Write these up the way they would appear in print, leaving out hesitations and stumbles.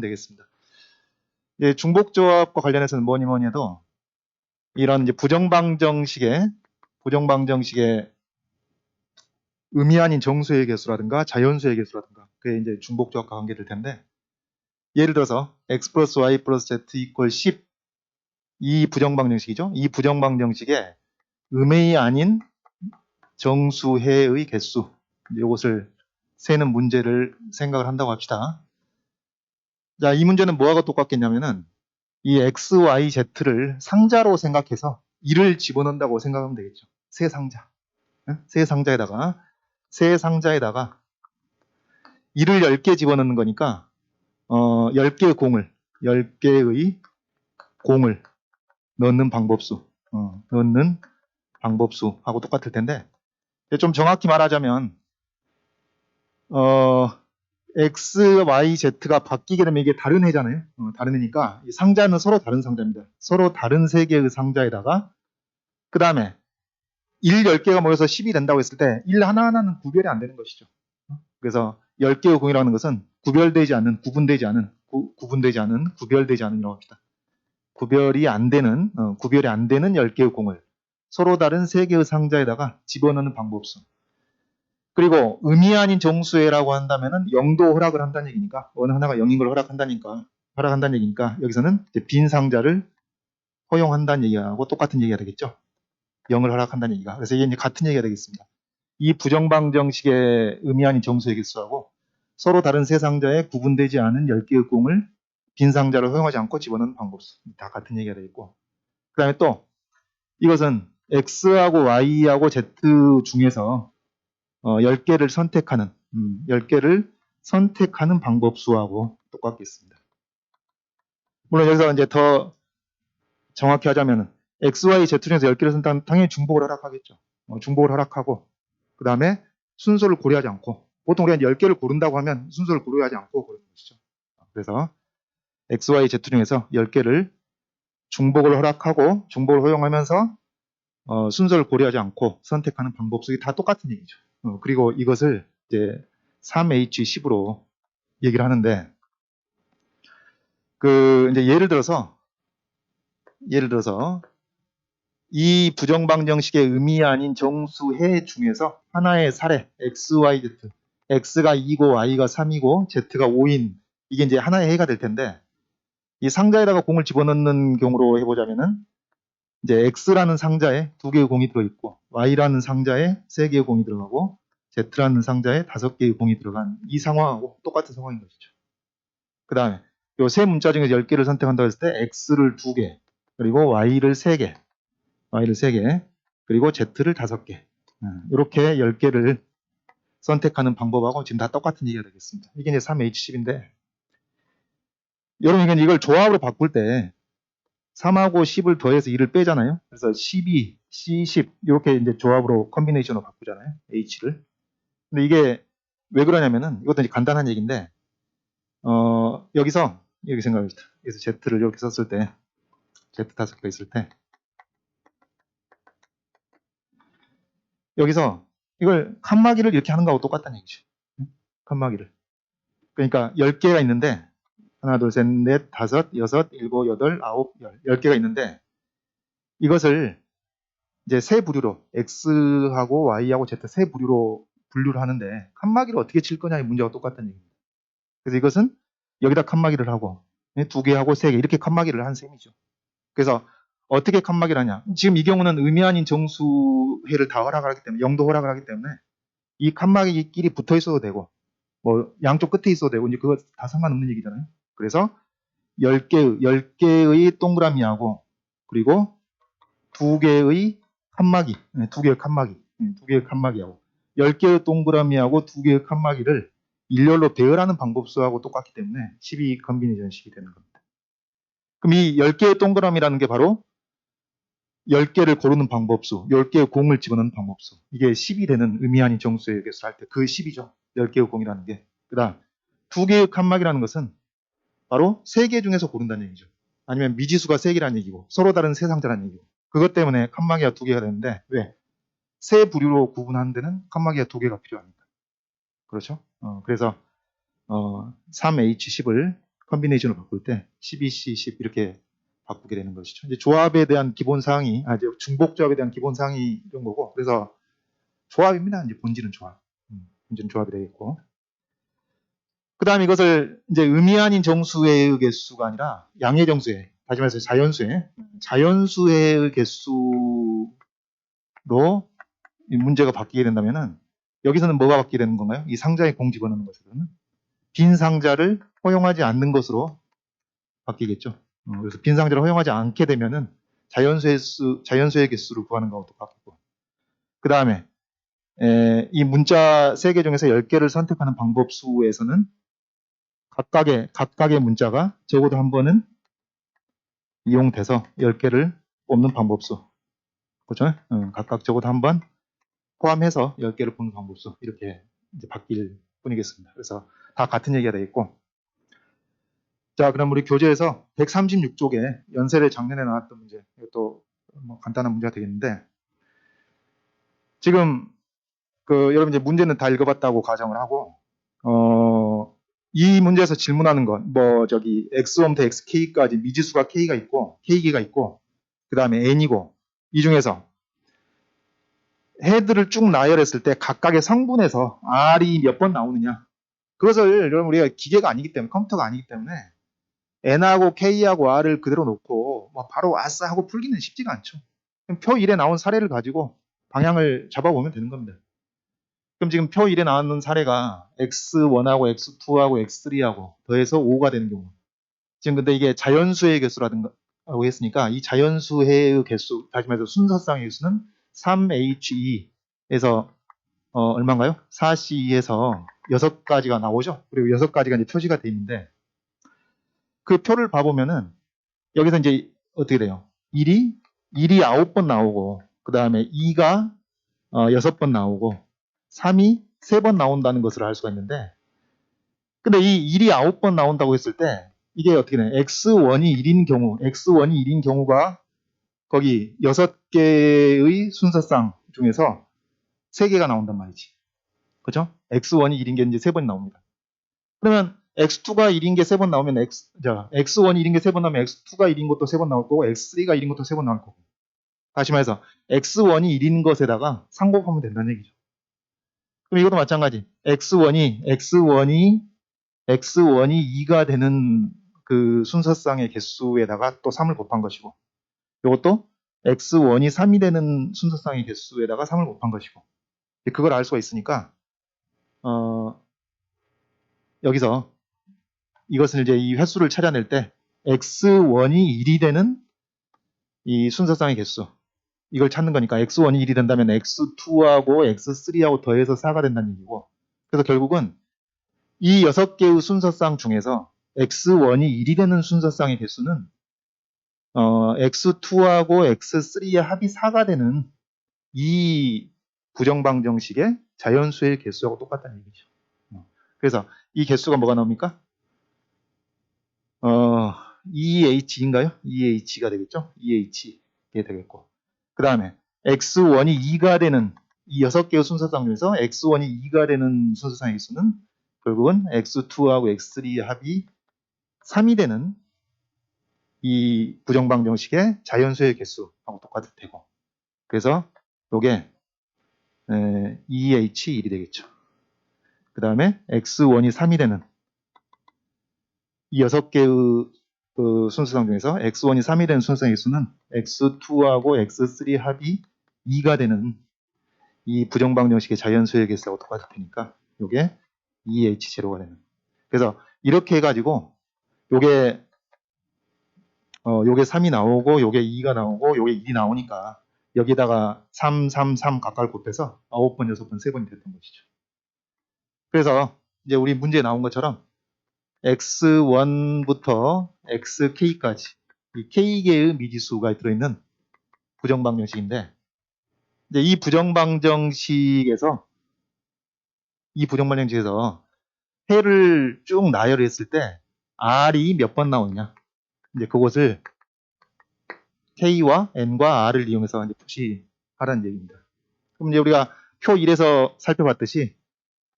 되겠습니다. 이제 중복조합과 관련해서는 뭐니 해도 이런 이제 부정방정식의 의미 아닌 정수의 개수라든가 자연수의 개수라든가 그게 이제 중복조합과 관계될 텐데, 예를 들어서 x 플러스 y 플러스 z 이퀄 10, 이 부정방정식이죠. 이 부정방정식의 음의 아닌 정수해의 개수, 이것을 세는 문제를 생각을 한다고 합시다. 자, 이 문제는 뭐하고 똑같겠냐면은 이 x, y, z를 상자로 생각해서 1을 집어넣는다고 생각하면 되겠죠. 세 상자. 세 상자에다가 1을 10개 집어넣는 거니까 10개의 공을 넣는 방법수하고 똑같을 텐데, 좀 정확히 말하자면 x, y, z가 바뀌게 되면 이게 다른 해잖아요. 다른 해니까 이 상자는 서로 다른 상자입니다. 서로 다른 세 개의 상자에다가 그 다음에 1, 10개가 모여서 10이 된다고 했을 때 1 하나하나는 구별이 안 되는 것이죠. 그래서 10개의 공이라는 것은 구별되지 않는, 구별되지 않은 이라고 합시다. 구별이 안 되는 10개의 공을 서로 다른 3개의 상자에다가 집어넣는 방법수. 그리고 의미 아닌 정수해라고 한다면은 0도 허락을 한다는 얘기니까, 어느 하나가 0인 걸 허락한다는 얘기니까 여기서는 이제 빈 상자를 허용한다는 얘기하고 똑같은 얘기가 되겠죠. 0을 허락한다는 얘기가. 그래서 이게 이제 같은 얘기가 되겠습니다. 이 부정방정식의 의미 아닌 정수의 개수하고 서로 다른 세 상자에 구분되지 않은 10개의 공을 빈 상자를 허용하지 않고 집어넣는 방법수. 다 같은 얘기가 되겠고. 그 다음에 또 이것은 x하고 y하고 z 중에서 10개를 선택하는 방법수하고 똑같겠습니다. 물론 여기서 이제 더 정확히 하자면 x, y, z 중에서 10개를 선택하면 당연히 중복을 허락하겠죠. 중복을 허락하고 그 다음에 순서를 고려하지 않고, 보통 우리가 10개를 고른다고 하면 순서를 고려하지 않고 고르는 것이죠. 그래서 x, y, z 중에서 10개를 중복을 허용하면서 순서를 고려하지 않고 선택하는 방법수이 다 똑같은 얘기죠. 그리고 이것을 이제 3H10으로 얘기를 하는데, 이제 예를 들어서 이 부정방정식의 의미 아닌 정수해 중에서 하나의 사례 x, y, z, x가 2고 y가 3이고 z가 5인, 이게 이제 하나의 해가 될 텐데, 이 상자에다가 공을 집어넣는 경우로 해보자면은 이제 x라는 상자에 2개의 공이 들어있고 y라는 상자에 3개의 공이 들어가고 z라는 상자에 5개의 공이 들어간 이 상황하고 똑같은 상황인 것이죠. 그 다음에 이 세 문자 중에서 10개를 선택한다고 했을 때 x를 2개, 그리고 y를 3개, 그리고 z를 5개, 이렇게 10개를 선택하는 방법하고 지금 다 똑같은 얘기가 되겠습니다. 이게 이제 3H10인데, 여러분 이걸 조합으로 바꿀 때 3하고 10을 더해서 2를 빼잖아요. 그래서 12, C10 이렇게 이제 조합으로 컨비네이션으로 바꾸잖아요. H를. 근데 이게 왜 그러냐면은, 이것도 이제 간단한 얘기인데, 여기서 이렇게 생각합니다. 그래서 Z를 이렇게 썼을 때, Z 5개 있을 때, 여기서 이걸 칸막이를 이렇게 하는 거하고 똑같다는 얘기죠. 칸막이를. 그러니까 10개가 있는데, 하나, 둘, 셋, 넷, 다섯, 여섯, 일곱, 여덟, 아홉, 열, 10개가 있는데, 이것을 이제 세 부류로, X하고 Y하고 Z 세 부류로 분류를 하는데, 칸막이를 어떻게 칠 거냐의 문제와 똑같다는 얘기입니다. 그래서 이것은 여기다 칸막이를 하고, 2개 하고 3개, 이렇게 칸막이를 한 셈이죠. 그래서 어떻게 칸막이를 하냐. 지금 이 경우는 의미 아닌 정수해를 다 허락을 하기 때문에, 0도 허락을 하기 때문에, 이 칸막이끼리 붙어 있어도 되고, 뭐, 양쪽 끝에 있어도 되고, 이제 그거 다 상관없는 얘기잖아요. 그래서 10개의 동그라미하고, 그리고 2개의 칸막이, 2개의 칸막이하고, 10개의 동그라미하고 2개의 칸막이를 일렬로 배열하는 방법수하고 똑같기 때문에 12 컨비네이션식이 되는 겁니다. 그럼 이 10개의 동그라미라는 게 바로 10개를 고르는 방법수, 10개의 공을 집어넣는 방법수. 이게 10이 되는 의미 아닌 정수의 개수 할 때 그 10이죠. 10개의 공이라는 게. 그 다음, 2개의 칸막이라는 것은 바로 3개 중에서 고른다는 얘기죠. 아니면 미지수가 3개라는 얘기고, 서로 다른 세 상자라는 얘기고. 그것 때문에 칸막이가 2개가 되는데, 왜? 세 부류로 구분하는 데는 칸막이가 2개가 필요합니다. 그렇죠? 그래서 3H10을 컨비네이션을 바꿀 때 12C, 10 이렇게 바꾸게 되는 것이죠. 이제 조합에 대한 기본 사항이, 이제 중복 조합에 대한 기본 사항이 이런 거고, 그래서 조합입니다. 이제 본질은 조합. 본질은 조합이 되겠고. 그 다음 이것을 이제 의미 아닌 정수의 개수가 아니라 양의 정수의, 다시 말해서 자연수의 개수로 이 문제가 바뀌게 된다면은 여기서는 뭐가 바뀌게 되는 건가요? 이 상자에 공 집어넣는 것으로는 빈 상자를 허용하지 않는 것으로 바뀌겠죠. 그래서 빈 상자를 허용하지 않게 되면은 자연수의 개수를 구하는 것도 바뀌고. 그 다음에 이 문자 3개 중에서 10개를 선택하는 방법수에서는 각각의 문자가 적어도 한 번은 이용돼서 10개를 뽑는 방법수. 그렇죠? 각각 적어도 한 번 포함해서 10개를 뽑는 방법수. 이렇게 이제 바뀔 뿐이겠습니다. 그래서 다 같은 얘기가 되겠고. 자, 그럼 우리 교재에서 136쪽에 연세대 작년에 나왔던 문제. 이것도 뭐 간단한 문제가 되겠는데, 지금 여러분 이제 문제는 다 읽어봤다고 가정을 하고, 이 문제에서 질문하는 건 x1부터 xk까지 미지수가 k가 있고 k개가 있고, 그 다음에 n이고, 이 중에서 헤드를 쭉 나열했을 때 각각의 성분에서 r이 몇 번 나오느냐, 그것을 여러분 우리가 기계가 아니기 때문에, 컴퓨터가 아니기 때문에 n하고 k하고 r을 그대로 놓고 뭐 바로 아싸 하고 풀기는 쉽지가 않죠. 표 1에 나온 사례를 가지고 방향을 잡아보면 되는 겁니다. 그럼 지금 표 1에 나오는 사례가 x1하고 x2하고 x3하고 더해서 5가 되는 경우. 지금 근데 이게 자연수의 개수라든가 라고 했으니까 이 자연수의 개수, 다시 말해서 순서상의 개수는 3he 에서 얼마인가요? 4ce에서 6가지가 나오죠. 그리고 6가지가 이제 표시가 되어 있는데, 그 표를 봐보면은 여기서 이제 어떻게 돼요? 1이 9번 나오고, 그 다음에 2가 6번 나오고, 3이 3번 나온다는 것을 알 수가 있는데, 근데 이 1이 9번 나온다고 했을 때 이게 어떻게 되냐? x1이 1인 경우가 거기 6개의 순서상 중에서 3개가 나온단 말이지. 그죠? x1이 1인 게 이제 3번 나옵니다. 그러면 x2가 1인 게 3번 나오면 x1이 1인 게 3번 나오면 x2가 1인 것도 3번 나올 거고, x3가 1인 것도 3번 나올 거고. 다시 말해서 x1이 1인 것에다가 상곱하면 된다는 얘기죠. 그럼 이것도 마찬가지. x1이 2가 되는 그 순서상의 개수에다가 또 3을 곱한 것이고, 이것도 x1이 3이 되는 순서상의 개수에다가 3을 곱한 것이고, 그걸 알 수가 있으니까 여기서 이것을 이제 이 횟수를 찾아낼 때 x1이 1이 되는 이 순서상의 개수, 이걸 찾는 거니까 x1이 1이 된다면 x2하고 x3하고 더해서 4가 된다는 얘기고, 그래서 결국은 이 6개의 순서상 중에서 x1이 1이 되는 순서상의 개수는 x2하고 x3의 합이 4가 되는 이 부정방정식의 자연수의 개수하고 똑같다는 얘기죠. 그래서 이 개수가 뭐가 나옵니까? EH인가요? EH가 되겠죠? EH가 되겠고, 그 다음에 x1이 2가 되는 이 6개의 순서상 중에서 x1이 2가 되는 순서상의 개수는 결국은 x2하고 x3의 합이 3이 되는 이 부정방정식의 자연수의 개수하고 똑같을 테고, 그래서 이게 EH1이 되겠죠. 그 다음에 x1이 3이 되는 이 6개의 그 순서상 중에서 x1이 3이 되는 순서상의 개수는 x2하고 x3 합이 2가 되는 이 부정방정식의 자연수의 개수하고 똑같을 테니까 이게 EH0가 되는. 그래서 이렇게 해가지고 요게 3이 나오고 요게 2가 나오고 요게 1이 나오니까 여기다가 3, 3, 3 각각 곱해서 9번, 6번, 3번이 됐던 것이죠. 그래서 이제 우리 문제에 나온 것처럼 x1부터 xk까지 이 k개의 미지수가 들어있는 부정방정식인데, 이제 이 부정방정식에서 해를 쭉 나열했을 때 r이 몇 번 나오느냐, 이제 그것을 k와 n과 r을 이용해서 이제 표시하라는 얘기입니다. 그럼 이제 우리가 표 1에서 살펴봤듯이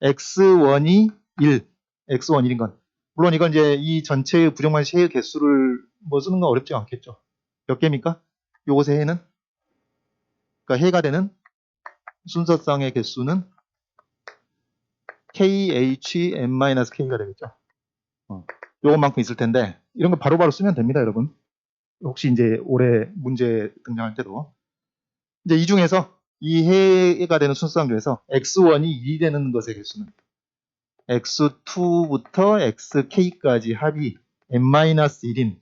x1이 1, x1 1인 건 물론 이건 이제 이 전체의 부정방정식 해의 개수를 뭐 쓰는 건 어렵지 않겠죠. 몇 개입니까? 요것의 해는? 그러니까 해가 되는 순서상의 개수는 KHN-K가 되겠죠. 요것만큼 있을 텐데 이런 거 바로바로 쓰면 됩니다, 여러분. 혹시 이제 올해 문제 등장할 때도 이제 이 중에서 이 해가 되는 순서상 중에서 x1이 2이 되는 것의 개수는 x2부터 xk까지 합이 n-1인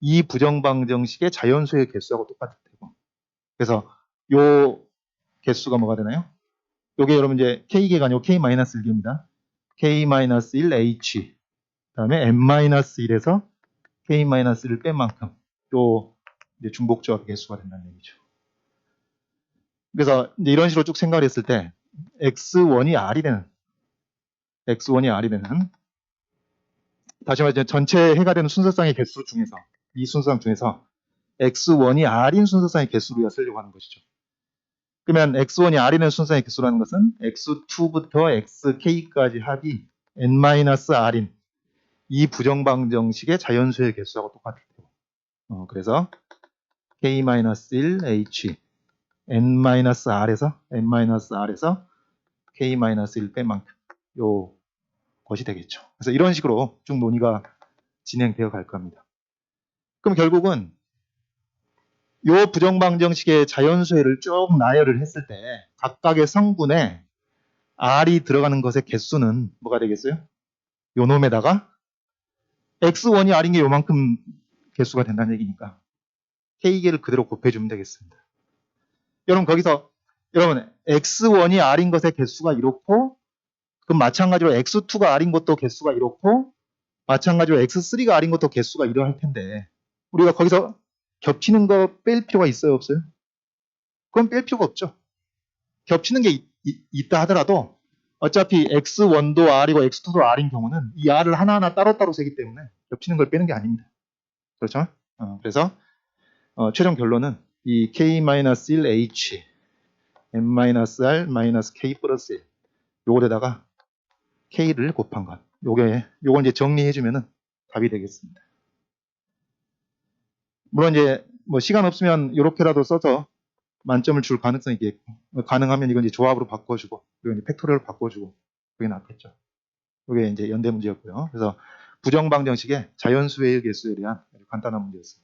이 부정방정식의 자연수의 개수하고 똑같을 테고, 그래서 요 개수가 뭐가 되나요? 요게 여러분 이제 k개가 아니고 k-1개입니다. k-1h 그 다음에 n-1에서 k-1을 뺀 만큼 요 이제 중복조합의 개수가 된다는 얘기죠. 그래서 이제 이런 식으로 쭉 생각을 했을 때 x1이 r이 되는 다시 말해 전체 해가 되는 순서상의 개수 중에서 이 순서상 중에서 x1이 r인 순서상의 개수로 쓰려고 하는 것이죠. 그러면 x1이 r이는 순서상의 개수라는 것은 x2부터 xk까지 합이 n-r인 이 부정방정식의 자연수의 개수하고 똑같을 테고, 그래서 k-1h n-r에서 k-1 뺀 만큼 요 것이 되겠죠. 그래서 이런 식으로 쭉 논의가 진행되어 갈 겁니다. 그럼 결국은 요 부정방정식의 자연수를 쭉 나열을 했을 때 각각의 성분에 R이 들어가는 것의 개수는 뭐가 되겠어요? 요 놈에다가 X1이 R인 게 요만큼 개수가 된다는 얘기니까 K개를 그대로 곱해주면 되겠습니다. 여러분 거기서 여러분 X1이 R인 것의 개수가 이렇고 그럼 마찬가지로 X2가 R인 것도 개수가 이렇고 마찬가지로 X3가 R인 것도 개수가 이러할 텐데 우리가 거기서 겹치는 거 뺄 필요가 있어요, 없어요? 그건 뺄 필요가 없죠. 겹치는 게 있다 하더라도 어차피 X1도 R이고 X2도 R인 경우는 이 R을 하나하나 따로따로 세기 때문에 겹치는 걸 빼는 게 아닙니다. 그렇죠? 그래서 최종 결론은 이 K-1H n-R-K 플러스 1 요거에다가 K를 곱한 것. 요걸 이제 정리해주면은 답이 되겠습니다. 물론 이제 뭐 시간 없으면 이렇게라도 써서 만점을 줄 가능성이 있겠고, 가능하면 이건 이제 조합으로 바꿔주고, 그리고 이제 팩토리얼로 바꿔주고, 그게 낫겠죠. 이게 이제 연대 문제였고요. 그래서 부정방정식의 자연수의 개수에 대한 간단한 문제였습니다.